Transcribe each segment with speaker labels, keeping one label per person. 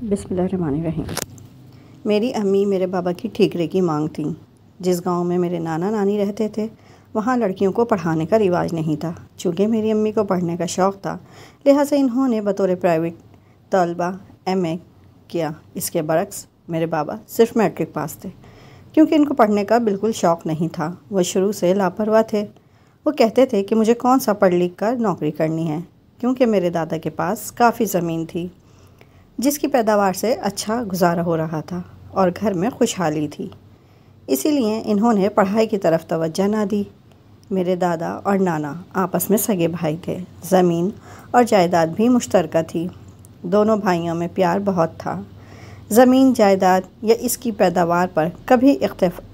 Speaker 1: بسم اللہ الرحمن الرحیم۔ میری امی میرے بابا کی ٹھیکرے کی مانگ تھیں۔ جس گاؤں میں میرے نانا نانی رہتے تھے وہاں لڑکیوں کو پڑھانے کا رواج نہیں تھا۔ چونکہ میری امی کو پڑھنے کا شوق تھا لہٰذا انہوں نے بطور پرائیویٹ طالبہ ایم اے کیا۔ اس کے برعکس میرے بابا صرف میٹرک پاس تھے کیونکہ ان کو پڑھنے کا بالکل شوق نہیں تھا۔ وہ شروع سے لاپرواہ تھے۔ وہ کہتے تھے کہ مجھے کون سا پڑھ لکھ کر نوکری کرنی ہے، کیونکہ میرے دادا کے پاس کافی زمین تھی جس کی پیداوار سے اچھا گزارا ہو رہا تھا اور گھر میں خوشحالی تھی۔ اسی لیے انہوں نے پڑھائی کی طرف توجہ نہ دی۔ میرے دادا اور نانا آپس میں سگے بھائی تھے۔ زمین اور جائیداد بھی مشترکہ تھی۔ دونوں بھائیوں میں پیار بہت تھا۔ زمین، جائیداد یا اس کی پیداوار پر کبھی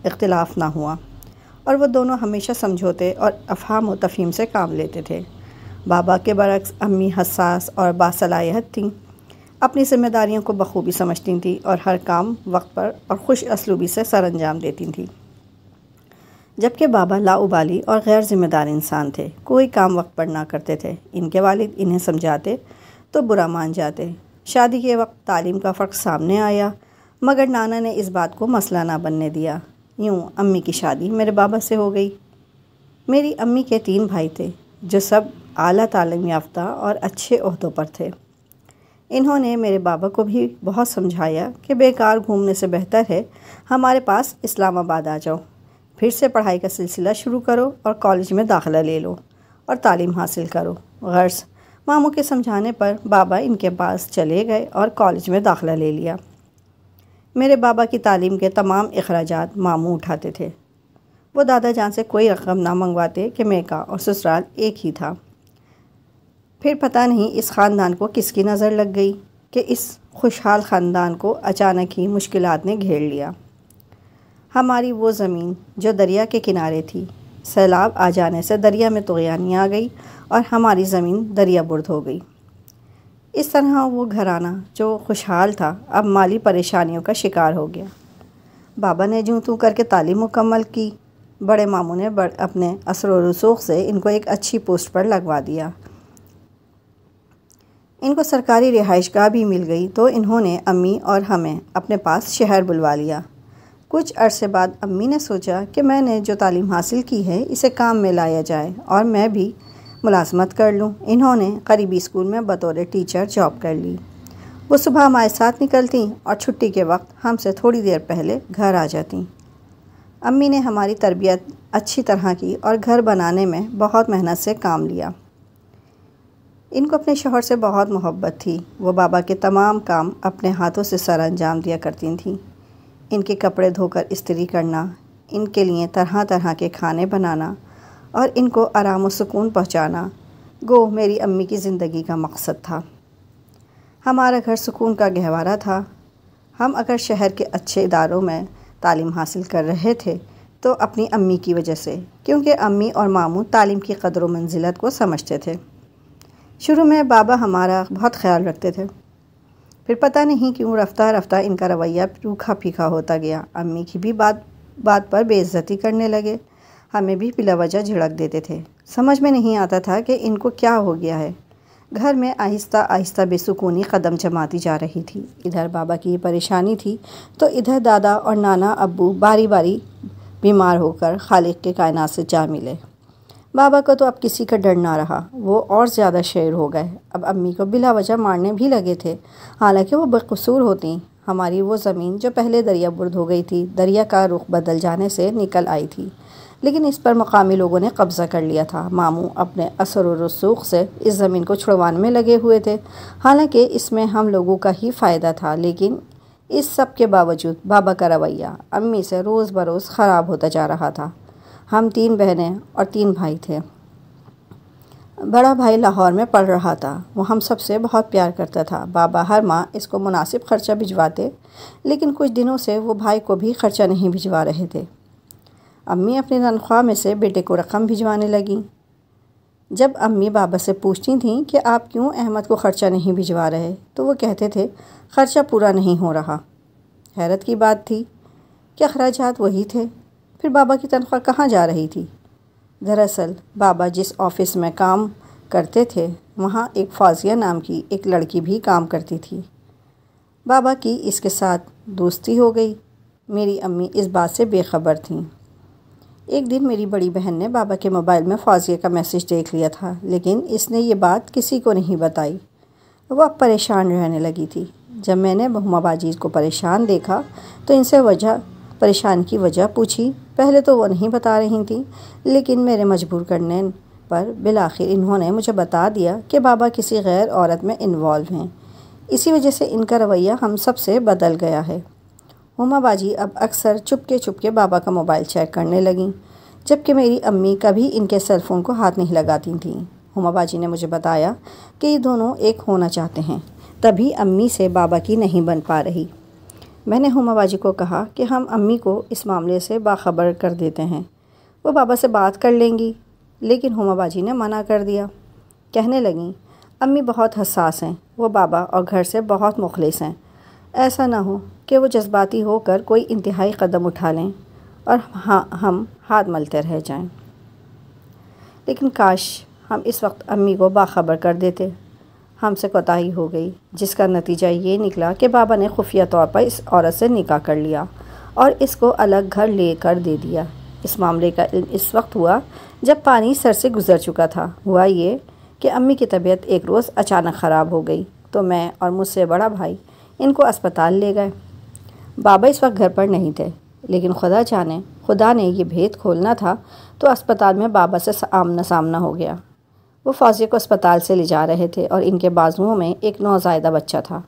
Speaker 1: اختلاف نہ ہوا اور وہ دونوں ہمیشہ سمجھوتے اور افہام و تفہیم سے کام لیتے تھے۔ بابا کے برعکس امی حساس اور باصلاحیت تھیں۔ اپنی ذمہ داریوں کو بخوبی سمجھتی تھیں اور ہر کام وقت پر اور خوش اسلوبی سے سر انجام دیتی تھیں، جبکہ بابا لاابالی اور غیر ذمہ دار انسان تھے۔ کوئی کام وقت پر نہ کرتے تھے۔ ان کے والد انہیں سمجھاتے تو برا مان جاتے۔ شادی کے وقت تعلیم کا فرق سامنے آیا مگر نانا نے اس بات کو مسئلہ نہ بننے دیا۔ یوں امی کی شادی میرے بابا سے ہو گئی۔ میری امی کے 3 بھائی تھے جو سب اعلیٰ تعلیم یافتہ اور اچھے عہدوں پر تھے۔ انہوں نے میرے بابا کو بھی بہت سمجھایا کہ بیکار گھومنے سے بہتر ہے ہمارے پاس اسلام آباد آ جاؤ، پھر سے پڑھائی کا سلسلہ شروع کرو اور کالج میں داخلہ لے لو اور تعلیم حاصل کرو۔ غرض ماموں کے سمجھانے پر بابا ان کے پاس چلے گئے اور کالج میں داخلہ لے لیا۔ میرے بابا کی تعلیم کے تمام اخراجات ماموں اٹھاتے تھے۔ وہ دادا جان سے کوئی رقم نہ منگواتے کہ میکا اور سسرال ایک ہی تھا۔ پھر پتہ نہیں اس خاندان کو کس کی نظر لگ گئی کہ اس خوشحال خاندان کو اچانک ہی مشکلات نے گھیر لیا۔ ہماری وہ زمین جو دریا کے کنارے تھی، سیلاب آ جانے سے دریا میں طغیانی آ گئی اور ہماری زمین دریا برد ہو گئی۔ اس طرح وہ گھرانہ جو خوشحال تھا اب مالی پریشانیوں کا شکار ہو گیا۔ بابا نے جوں توں کر کے تعلیم مکمل کی۔ بڑے ماموں نے اپنے اثر و رسوخ سے ان کو ایک اچھی پوسٹ پر لگوا دیا۔ ان کو سرکاری رہائش گاہ بھی مل گئی تو انہوں نے امی اور ہمیں اپنے پاس شہر بلوا لیا۔ کچھ عرصے بعد امی نے سوچا کہ میں نے جو تعلیم حاصل کی ہے اسے کام میں لایا جائے اور میں بھی ملازمت کر لوں۔ انہوں نے قریبی اسکول میں بطور ٹیچر جاب کر لی۔ وہ صبح ہمارے ساتھ نکلتیں اور چھٹی کے وقت ہم سے تھوڑی دیر پہلے گھر آ جاتیں۔ امی نے ہماری تربیت اچھی طرح کی اور گھر بنانے میں بہت محنت سے کام لیا۔ ان کو اپنے شوہر سے بہت محبت تھی۔ وہ بابا کے تمام کام اپنے ہاتھوں سے سر انجام دیا کرتی تھیں۔ ان کے کپڑے دھو کر استری کرنا، ان کے لیے طرح طرح کے کھانے بنانا اور ان کو آرام و سکون پہنچانا گو میری امی کی زندگی کا مقصد تھا۔ ہمارا گھر سکون کا گہوارہ تھا۔ ہم اگر شہر کے اچھے اداروں میں تعلیم حاصل کر رہے تھے تو اپنی امی کی وجہ سے، کیونکہ امی اور ماموں تعلیم کی قدر و منزلت کو سمجھتے تھے۔ شروع میں بابا ہمارا بہت خیال رکھتے تھے، پھر پتہ نہیں کیوں رفتہ رفتہ ان کا رویہ روکھا پھیکا ہوتا گیا۔ امی کی بھی بات پر بے عزتی کرنے لگے۔ ہمیں بھی بلا وجہ جھڑک دیتے تھے۔ سمجھ میں نہیں آتا تھا کہ ان کو کیا ہو گیا ہے۔ گھر میں آہستہ آہستہ بے سکونی قدم جماتی جا رہی تھی۔ ادھر بابا کی پریشانی تھی تو ادھر دادا اور نانا ابو باری باری بیمار ہو کر خالق کے کائنات سے جا ملے۔ بابا کو تو اب کسی کا ڈر نہ رہا، وہ اور زیادہ شیر ہو گئے۔ اب امی کو بلا وجہ مارنے بھی لگے تھے، حالانکہ وہ بے قصور ہوتیں۔ ہماری وہ زمین جو پہلے دریا برد ہو گئی تھی، دریا کا رخ بدل جانے سے نکل آئی تھی، لیکن اس پر مقامی لوگوں نے قبضہ کر لیا تھا۔ ماموں اپنے اثر و رسوخ سے اس زمین کو چھڑوانے میں لگے ہوئے تھے، حالانکہ اس میں ہم لوگوں کا ہی فائدہ تھا، لیکن اس سب کے باوجود بابا کا رویہ امی سے روز بروز خراب ہوتا جا رہا تھا۔ ہم 3 بہنیں اور 3 بھائی تھے۔ بڑا بھائی لاہور میں پڑھ رہا تھا۔ وہ ہم سب سے بہت پیار کرتا تھا۔ بابا ہر ماہ اس کو مناسب خرچہ بھجواتے، لیکن کچھ دنوں سے وہ بھائی کو بھی خرچہ نہیں بھجوا رہے تھے۔ امی اپنی تنخواہ میں سے بیٹے کو رقم بھجوانے لگیں۔ جب امی بابا سے پوچھتی تھیں کہ آپ کیوں احمد کو خرچہ نہیں بھجوا رہے تو وہ کہتے تھے خرچہ پورا نہیں ہو رہا۔ حیرت کی بات تھی کہ اخراجات وہی تھے، پھر بابا کی تنخواہ کہاں جا رہی تھی؟ دراصل بابا جس آفس میں کام کرتے تھے وہاں ایک فاضیہ نام کی ایک لڑکی بھی کام کرتی تھی۔ بابا کی اس کے ساتھ دوستی ہو گئی۔ میری امی اس بات سے بے خبر تھیں۔ ایک دن میری بڑی بہن نے بابا کے موبائل میں فوزیہ کا میسج دیکھ لیا تھا، لیکن اس نے یہ بات کسی کو نہیں بتائی۔ وہ اب پریشان رہنے لگی تھی۔ جب میں نے ہما باجی کو پریشان دیکھا تو ان سے پریشان کی وجہ پوچھی۔ پہلے تو وہ نہیں بتا رہی تھیں، لیکن میرے مجبور کرنے پر بالآخر انہوں نے مجھے بتا دیا کہ بابا کسی غیر عورت میں انوالو ہیں۔ اسی وجہ سے ان کا رویہ ہم سب سے بدل گیا ہے۔ ہما باجی اب اکثر چپکے بابا کا موبائل چیک کرنے لگیں، جبکہ میری امی کبھی ان کے سیل فون کو ہاتھ نہیں لگاتی تھیں۔ ہما باجی نے مجھے بتایا کہ یہ دونوں ایک ہونا چاہتے ہیں، تبھی امی سے بابا کی نہیں بن پا رہی۔ میں نے ہما باجی کو کہا کہ ہم امی کو اس معاملے سے باخبر کر دیتے ہیں، وہ بابا سے بات کر لیں گی، لیکن ہما باجی نے منع کر دیا۔ کہنے لگیں، امی بہت حساس ہیں، وہ بابا اور گھر سے بہت مخلص ہیں، ایسا نہ ہو کہ وہ جذباتی ہو کر کوئی انتہائی قدم اٹھا لیں اور ہم ہاتھ ملتے رہ جائیں۔ لیکن کاش ہم اس وقت امی کو باخبر کر دیتے۔ ہم سے کوتاہی ہو گئی، جس کا نتیجہ یہ نکلا کہ بابا نے خفیہ طور پر اس عورت سے نکاح کر لیا اور اس کو الگ گھر لے کر دے دیا۔ اس معاملے کا علم اس وقت ہوا جب پانی سر سے گزر چکا تھا۔ ہوا یہ کہ امی کی طبیعت ایک روز اچانک خراب ہو گئی تو میں اور مجھ سے بڑا بھائی ان کو اسپتال لے گئے۔ بابا اس وقت گھر پر نہیں تھے، لیکن خدا نے یہ بھید کھولنا تھا تو اسپتال میں بابا سے آمنا سامنا ہو گیا۔ وہ فوزیہ کو اسپتال سے لے جا رہے تھے اور ان کے بازوؤں میں ایک نوزائیدہ بچہ تھا۔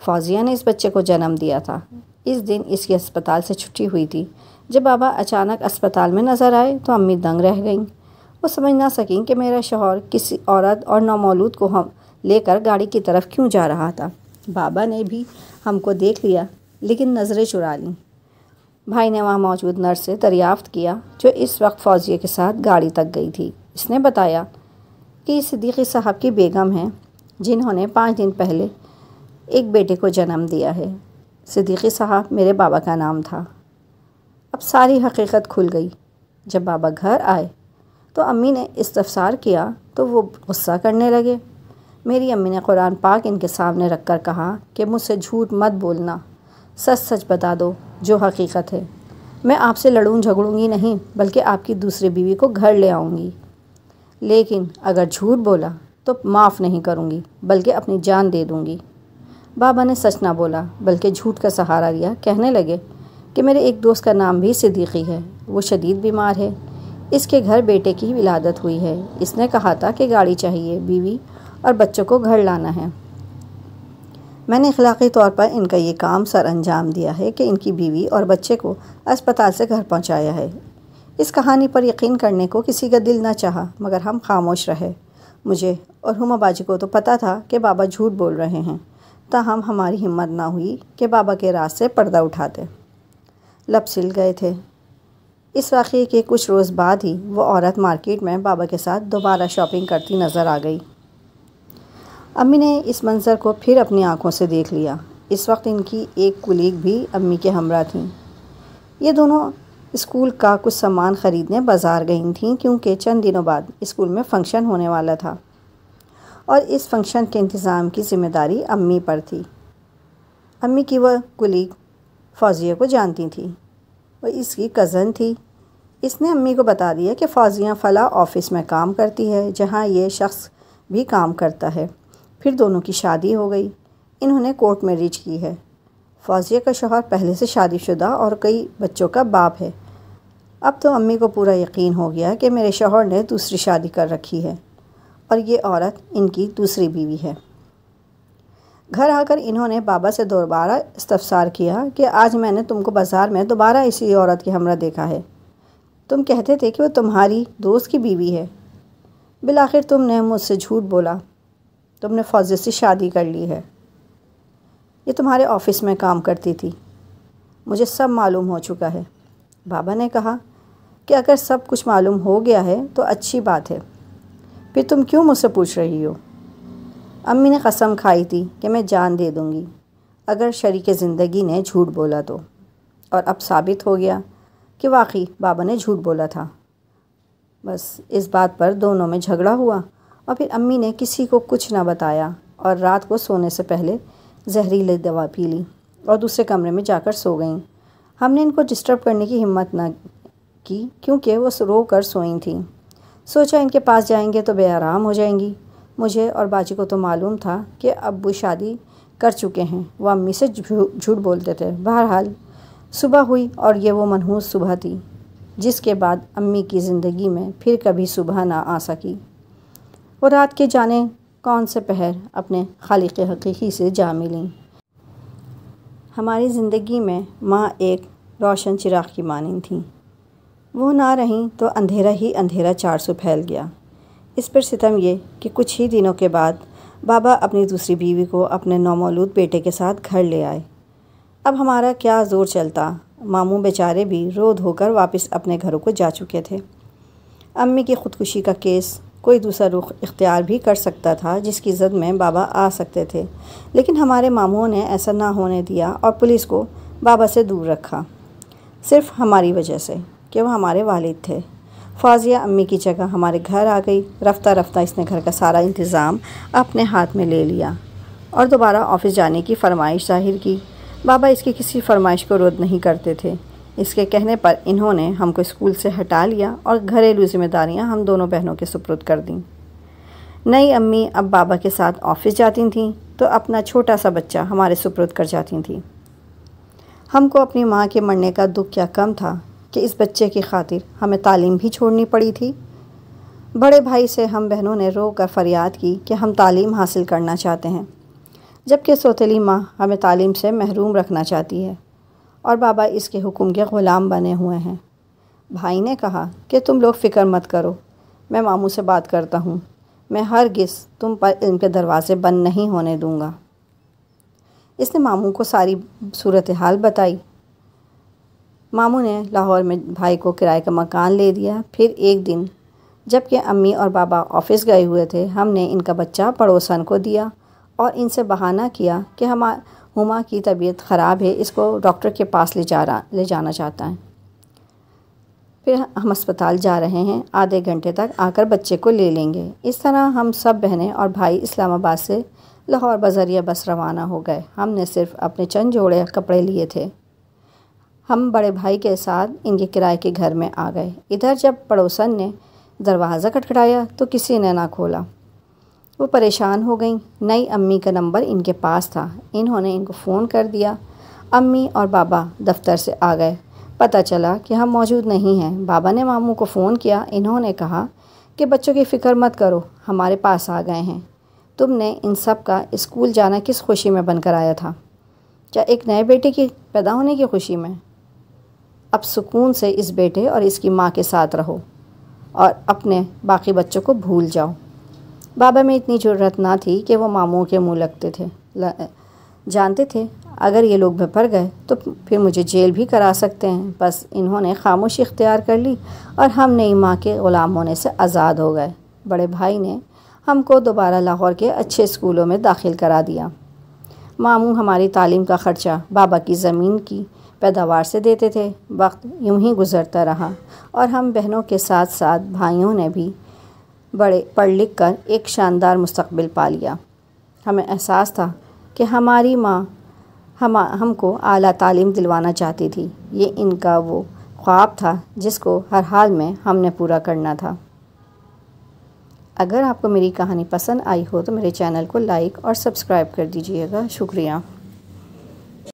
Speaker 1: فوزیہ نے اس بچے کو جنم دیا تھا۔ اس دن اس کی اسپتال سے چھٹی ہوئی تھی۔ جب بابا اچانک اسپتال میں نظر آئے تو امی دنگ رہ گئیں۔ وہ سمجھ نہ سکیں کہ میرا شوہر کسی عورت اور نومولود کو لے کر گاڑی کی طرف کیوں جا رہا تھا۔ بابا نے بھی ہم کو دیکھ لیا، لیکن نظریں چرا لیں۔ بھائی نے وہاں موجود نرس سے دریافت کیا، جو اس وقت فوزیہ کے ساتھ گاڑی تک گئی تھی۔ اس نے بتایا کہ یہ صدیقی صاحب کی بیگم ہیں، جنہوں نے 5 دن پہلے ایک بیٹے کو جنم دیا ہے۔ صدیقی صاحب میرے بابا کا نام تھا۔ اب ساری حقیقت کھل گئی۔ جب بابا گھر آئے تو امی نے استفسار کیا تو وہ غصہ کرنے لگے۔ میری امی نے قرآن پاک ان کے سامنے رکھ کر کہا کہ مجھ سے جھوٹ مت بولنا، سچ سچ بتا دو جو حقیقت ہے۔ میں آپ سے لڑوں جھگڑوں گی نہیں، بلکہ آپ کی دوسری بیوی کو گھر لے آؤں گی، لیکن اگر جھوٹ بولا تو معاف نہیں کروں گی، بلکہ اپنی جان دے دوں گی۔ بابا نے سچ نہ بولا بلکہ جھوٹ کا سہارا لیا۔ کہنے لگے کہ میرے ایک دوست کا نام بھی صدیقی ہے، وہ شدید بیمار ہے، اس کے گھر بیٹے کی ولادت ہوئی ہے، اس نے کہا تھا کہ گاڑی چاہیے، بیوی اور بچوں کو گھر لانا ہے۔ میں نے اخلاقی طور پر ان کا یہ کام سر انجام دیا ہے کہ ان کی بیوی اور بچے کو اسپتال سے گھر پہنچایا ہے۔ اس کہانی پر یقین کرنے کو کسی کا دل نہ چاہا، مگر ہم خاموش رہے۔ مجھے اور ہما باجی کو تو پتہ تھا کہ بابا جھوٹ بول رہے ہیں، تاہم ہماری ہمت نہ ہوئی کہ بابا کے راز سے پردہ اٹھاتے۔ لب سل گئے تھے۔ اس واقعے کے کچھ روز بعد ہی وہ عورت مارکیٹ میں بابا کے ساتھ دوبارہ شاپنگ کرتی نظر آ گئی۔ امی نے اس منظر کو پھر اپنی آنکھوں سے دیکھ لیا۔ اس وقت ان کی ایک کولیگ بھی امی کے ہمراہ تھیں۔ یہ دونوں اسکول کا کچھ سامان خریدنے بازار گئی تھیں، کیونکہ چند دنوں بعد اسکول میں فنکشن ہونے والا تھا اور اس فنکشن کے انتظام کی ذمہ داری امی پر تھی۔ امی کی وہ کولیگ فوزیہ کو جانتی تھی، وہ اس کی کزن تھی۔ اس نے امی کو بتا دیا کہ فوزیہ فلاں آفس میں کام کرتی ہے، جہاں یہ شخص بھی کام کرتا ہے۔ پھر دونوں کی شادی ہو گئی۔ انہوں نے کورٹ میرج کی ہے۔ فوزیہ کا شوہر پہلے سے شادی شدہ اور کئی بچوں کا باپ ہے۔ اب تو امی کو پورا یقین ہو گیا کہ میرے شوہر نے دوسری شادی کر رکھی ہے اور یہ عورت ان کی دوسری بیوی ہے۔ گھر آ کر انہوں نے بابا سے دوبارہ استفسار کیا کہ آج میں نے تم کو بازار میں دوبارہ اسی عورت کے ہمراہ دیکھا ہے۔ تم کہتے تھے کہ وہ تمہاری دوست کی بیوی ہے، بالآخر تم نے مجھ سے جھوٹ بولا، تم نے فوزیہ سے شادی کر لی ہے۔ یہ تمہارے آفس میں کام کرتی تھی، مجھے سب معلوم ہو چکا ہے۔ بابا نے کہا کہ اگر سب کچھ معلوم ہو گیا ہے تو اچھی بات ہے، پھر تم کیوں مجھ سے پوچھ رہی ہو؟ امی نے قسم کھائی تھی کہ میں جان دے دوں گی اگر شریک زندگی نے جھوٹ بولا تو، اور اب ثابت ہو گیا کہ واقعی بابا نے جھوٹ بولا تھا۔ بس اس بات پر دونوں میں جھگڑا ہوا اور پھر امی نے کسی کو کچھ نہ بتایا اور رات کو سونے سے پہلے زہریلی دوا پی لی اور دوسرے کمرے میں جا کر سو گئیں۔ ہم نے ان کو ڈسٹرب کرنے کی ہمت نہ کی کیونکہ وہ رو کر سوئی تھیں۔ سوچا ان کے پاس جائیں گے تو بے آرام ہو جائیں گی۔ مجھے اور باجی کو تو معلوم تھا کہ ابو شادی کر چکے ہیں، وہ امی سے جھوٹ بولتے تھے۔ بہرحال صبح ہوئی اور یہ وہ منحوس صبح تھی جس کے بعد امی کی زندگی میں پھر کبھی صبح نہ آ سکی۔ وہ رات کے جانے کون سے پہر اپنے خالق حقیقی سے جا ملیں۔ ہماری زندگی میں ماں ایک روشن چراغ کی مانند تھیں۔ وہ نہ رہیں تو اندھیرا ہی اندھیرا 400 پھیل گیا۔ اس پر ستم یہ کہ کچھ ہی دنوں کے بعد بابا اپنی دوسری بیوی کو اپنے نومولود بیٹے کے ساتھ گھر لے آئے۔ اب ہمارا کیا زور چلتا، ماموں بیچارے بھی رو دھو کر واپس اپنے گھروں کو جا چکے تھے۔ امی کی خودکشی کا کیس کوئی دوسرا رخ اختیار بھی کر سکتا تھا جس کی زد میں بابا آ سکتے تھے، لیکن ہمارے ماموں نے ایسا نہ ہونے دیا اور پولیس کو بابا سے دور رکھا، صرف ہماری وجہ سے کہ وہ ہمارے والد تھے۔ فوزیہ امی کی جگہ ہمارے گھر آ گئی۔ رفتہ رفتہ اس نے گھر کا سارا انتظام اپنے ہاتھ میں لے لیا اور دوبارہ آفس جانے کی فرمائش ظاہر کی۔ بابا اس کی کسی فرمائش کو رد نہیں کرتے تھے۔ اس کے کہنے پر انہوں نے ہم کو اسکول سے ہٹا لیا اور گھریلو ذمہ داریاں ہم دونوں بہنوں کے سپرد کر دیں۔ نئی امی اب بابا کے ساتھ آفس جاتی تھیں تو اپنا چھوٹا سا بچہ ہمارے سپرد کر جاتی تھیں۔ ہم کو اپنی ماں کے مرنے کا دکھ کیا کم تھا کہ اس بچے کی خاطر ہمیں تعلیم بھی چھوڑنی پڑی تھی۔ بڑے بھائی سے ہم بہنوں نے رو کر فریاد کی کہ ہم تعلیم حاصل کرنا چاہتے ہیں، جبکہ سوتیلی ماں ہمیں تعلیم سے محروم رکھنا چاہتی ہے اور بابا اس کے حکم کے غلام بنے ہوئے ہیں۔ بھائی نے کہا کہ تم لوگ فکر مت کرو، میں ماموں سے بات کرتا ہوں، میں ہرگز تم پر علم کے دروازے بند نہیں ہونے دوں گا۔ اس نے ماموں کو ساری صورتحال بتائی۔ ماموں نے لاہور میں بھائی کو کرائے کا مکان لے دیا۔ پھر ایک دن جب کہ امی اور بابا آفس گئے ہوئے تھے، ہم نے ان کا بچہ پڑوسن کو دیا اور ان سے بہانہ کیا کہ ہما کی طبیعت خراب ہے، اس کو ڈاکٹر کے پاس لے جانا چاہتا ہے۔ پھر ہم اسپتال جا رہے ہیں، آدھے گھنٹے تک آ کر بچے کو لے لیں گے۔ اس طرح ہم سب بہنیں اور بھائی اسلام آباد سے لاہور بذریعہ بس روانہ ہو گئے۔ ہم نے صرف اپنے چند جوڑے کپڑے لیے تھے۔ ہم بڑے بھائی کے ساتھ ان کے کرائے کے گھر میں آ گئے۔ ادھر جب پڑوسن نے دروازہ کھٹکھٹایا تو کسی نے نہ کھولا۔ وہ پریشان ہو گئیں۔ نئی امی کا نمبر ان کے پاس تھا، انہوں نے ان کو فون کر دیا۔ امی اور بابا دفتر سے آ گئے۔ پتہ چلا کہ ہم موجود نہیں ہیں۔ بابا نے ماموں کو فون کیا، انہوں نے کہا کہ بچوں کی فکر مت کرو، ہمارے پاس آ گئے ہیں۔ تم نے ان سب کا اسکول جانا کس خوشی میں بن کر آیا تھا؟ کیا ایک نئے بیٹے کی پیدا ہونے کی خوشی میں؟ اب سکون سے اس بیٹے اور اس کی ماں کے ساتھ رہو اور اپنے باقی بچوں کو بھول جاؤ۔ بابا میں اتنی جرأت نہ تھی کہ وہ ماموں کے منہ لگتے تھے، جانتے تھے اگر یہ لوگ بھپر گئے تو پھر مجھے جیل بھی کرا سکتے ہیں۔ بس انہوں نے خاموشی اختیار کر لی اور ہم نئی ماں کے غلام ہونے سے آزاد ہو گئے۔ بڑے بھائی نے ہم کو دوبارہ لاہور کے اچھے اسکولوں میں داخل کرا دیا۔ ماموں ہماری تعلیم کا خرچہ بابا کی زمین کی پیداوار سے دیتے تھے۔ وقت یوں ہی گزرتا رہا اور ہم بہنوں کے ساتھ ساتھ بھائیوں نے بھی بڑے پڑھ لکھ کر ایک شاندار مستقبل پا لیا۔ ہمیں احساس تھا کہ ہماری ماں ہم کو اعلیٰ تعلیم دلوانا چاہتی تھی۔ یہ ان کا وہ خواب تھا جس کو ہر حال میں ہم نے پورا کرنا تھا۔ اگر آپ کو میری کہانی پسند آئی ہو تو میرے چینل کو لائک اور سبسکرائب کر دیجیے گا۔ شکریہ۔